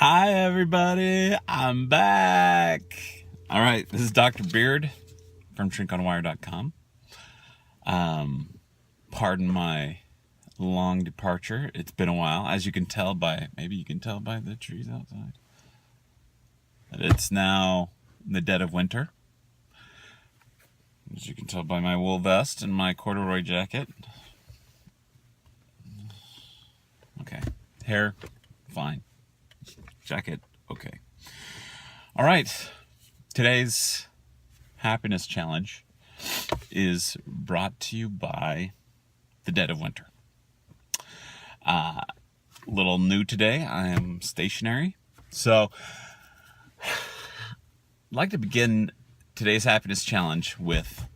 Hi, everybody. I'm back. All right, this is Dr. Beard from shrinkonwire.com. Pardon my long departure. It's been a while. As you can tell by, maybe you can tell by the trees outside, it's now the dead of winter. As you can tell by my wool vest and my corduroy jacket. Okay. Hair, fine. Jacket, okay. All right. Today's happiness challenge is brought to you by the dead of winter. Little new today. I am stationary. So I'd like to begin today's happiness challenge with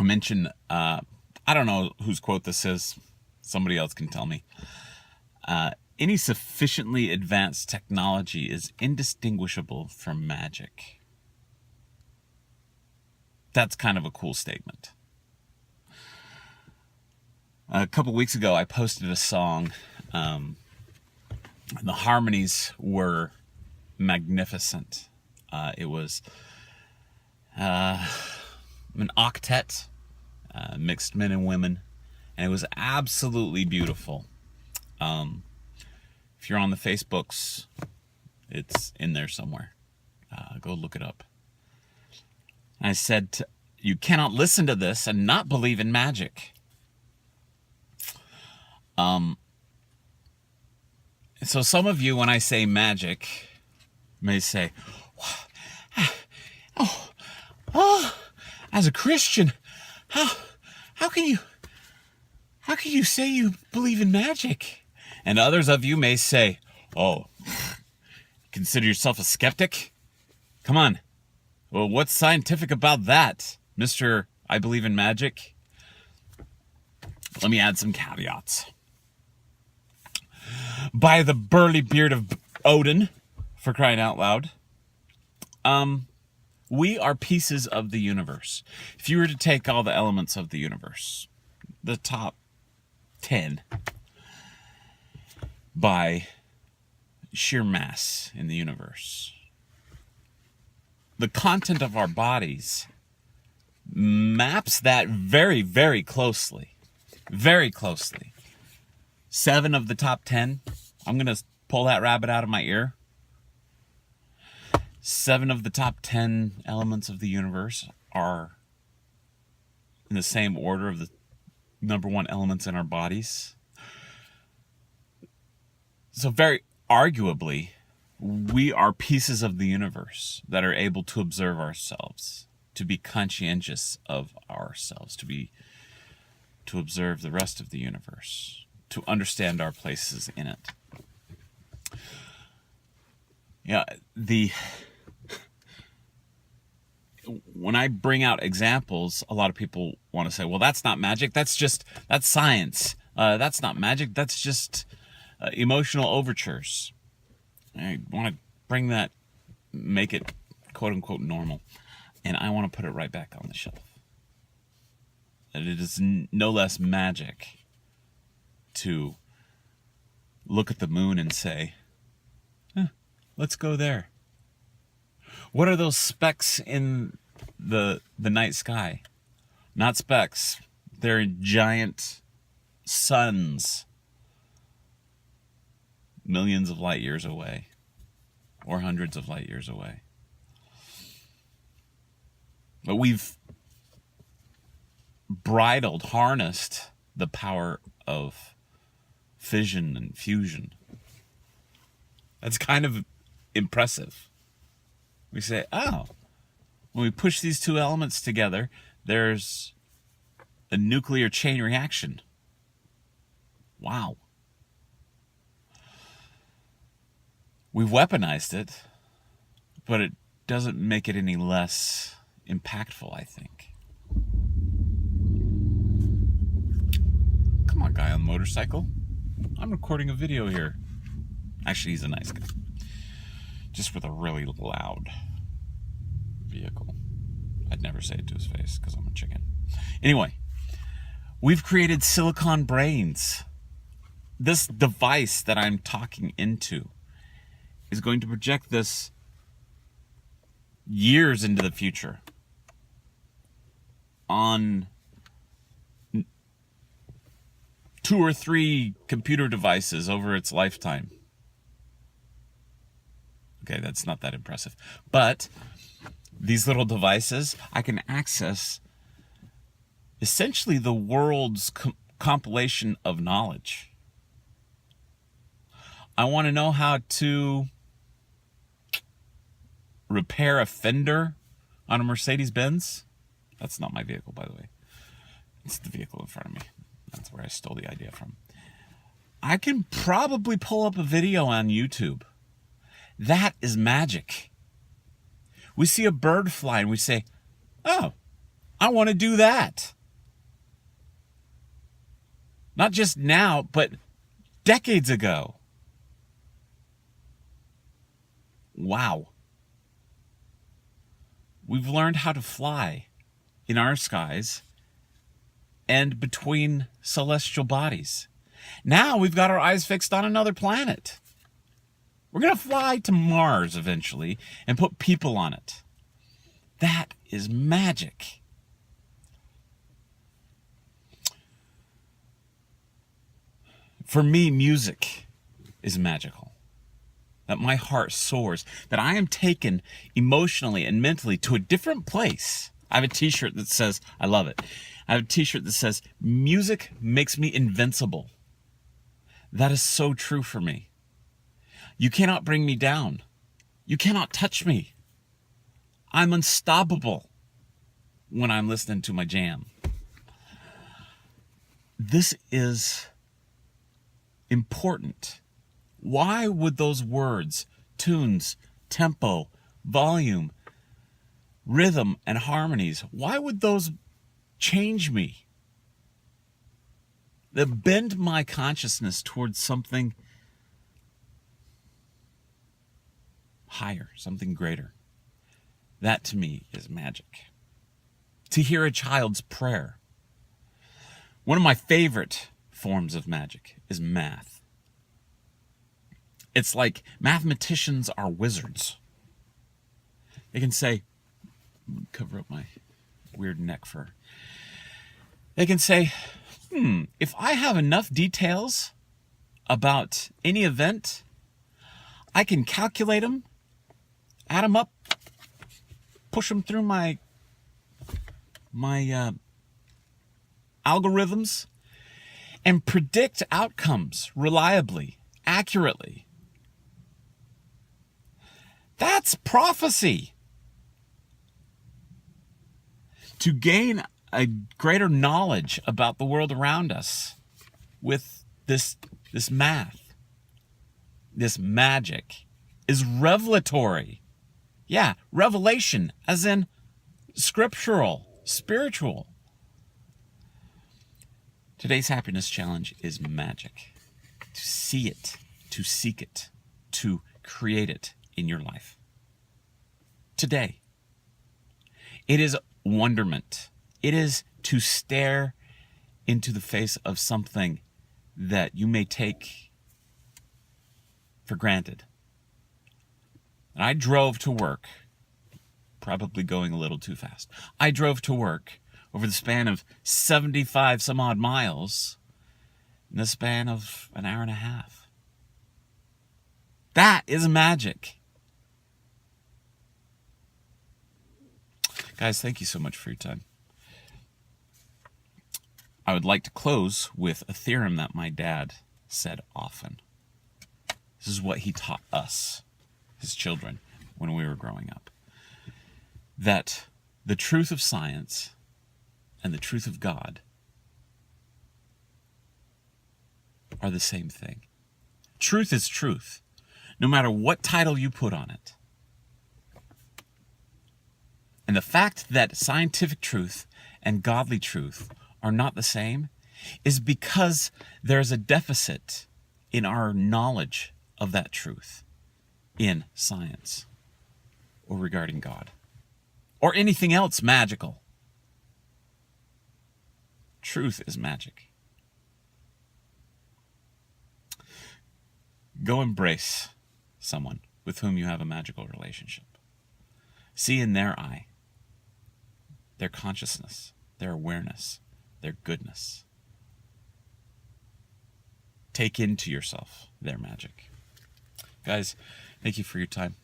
a mention. I don't know whose quote this is. Somebody else can tell me. Any sufficiently advanced technology is indistinguishable from magic. That's kind of a cool statement. A couple weeks ago, I posted a song. And the harmonies were magnificent. It was an octet, mixed men and women, and it was absolutely beautiful. If you're on the Facebooks, it's in there somewhere. Go look it up. I said, you cannot listen to this and not believe in magic. So some of you, when I say magic, may say, oh, as a Christian, how can you say you believe in magic? And others of you may say, oh, consider yourself a skeptic? Come on. Well, what's scientific about that, Mr. I believe in magic? Let me add some caveats. By the burly beard of Odin, for crying out loud, we are pieces of the universe. If you were to take all the elements of the universe, the top 10, by sheer mass in the universe, the content of our bodies maps that very, very closely. Very closely. 7 of the top 10, I'm going to pull that rabbit out of my ear. 7 of the top 10 elements of the universe are in the same order of the number 1 elements in our bodies. So very arguably, we are pieces of the universe that are able to observe ourselves, to be conscientious of ourselves, to observe the rest of the universe, to understand our places in it. Yeah, when I bring out examples, a lot of people want to say, well, that's not magic, that's science. That's not magic, that's just emotional overtures. I want to make it quote unquote normal, and I want to put it right back on the shelf. That it is no less magic to look at the moon and say, let's go there. What are those specks in the night sky? Not specks. They're giant suns, millions of light years away, or hundreds of light years away. But we've harnessed the power of fission and fusion. That's kind of impressive. We say, oh, when we push these 2 elements together, there's a nuclear chain reaction. Wow. We've weaponized it, but it doesn't make it any less impactful, I think. Come on, guy on the motorcycle. I'm recording a video here. Actually, he's a nice guy. Just with a really loud vehicle. I'd never say it to his face because I'm a chicken. Anyway, we've created silicon brains. This device that I'm talking into is going to project this years into the future on 2 or 3 computer devices over its lifetime. Okay, that's not that impressive. But these little devices, I can access essentially the world's compilation of knowledge. I want to know how to repair a fender on a Mercedes-Benz. That's not my vehicle, by the way. It's the vehicle in front of me. That's where I stole the idea from. I can probably pull up a video on YouTube. That is magic. We see a bird fly and we say, oh, I want to do that. Not just now, but decades ago. Wow. We've learned how to fly in our skies and between celestial bodies. Now we've got our eyes fixed on another planet. We're going to fly to Mars eventually and put people on it. That is magic. For me, music is magical. That my heart soars, that I am taken emotionally and mentally to a different place. I have a t-shirt that says, I love it. I have a t-shirt that says, music makes me invincible. That is so true for me. You cannot bring me down. You cannot touch me. I'm unstoppable when I'm listening to my jam. This is important. Why would those words, tunes, tempo, volume, rhythm, and harmonies, why would those change me? They bend my consciousness towards something higher, something greater. That to me is magic. To hear a child's prayer. One of my favorite forms of magic is math. It's like mathematicians are wizards. They can say, cover up my weird neck fur. They can say, if I have enough details about any event, I can calculate them, add them up, push them through my algorithms, and predict outcomes reliably, accurately. That's prophecy. To gain a greater knowledge about the world around us with this math, this magic, is revelatory. Yeah, revelation, as in scriptural, spiritual. Today's happiness challenge is magic. To see it, to seek it, to create it in your life. Today. It is wonderment. It is to stare into the face of something that you may take for granted. And I drove to work, probably going a little too fast. I drove to work over the span of 75 some odd miles in the span of an hour and a half. That is magic. Guys, thank you so much for your time. I would like to close with a theorem that my dad said often. This is what he taught us, his children, when we were growing up. That the truth of science and the truth of God are the same thing. Truth is truth, no matter what title you put on it. And the fact that scientific truth and godly truth are not the same is because there's a deficit in our knowledge of that truth in science or regarding God or anything else magical. Truth is magic. Go embrace someone with with whom you have a magical relationship. See in their eye their consciousness, their awareness, their goodness. Take into yourself their magic. Guys, thank you for your time.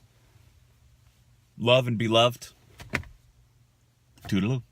Love and be loved. Toodaloo.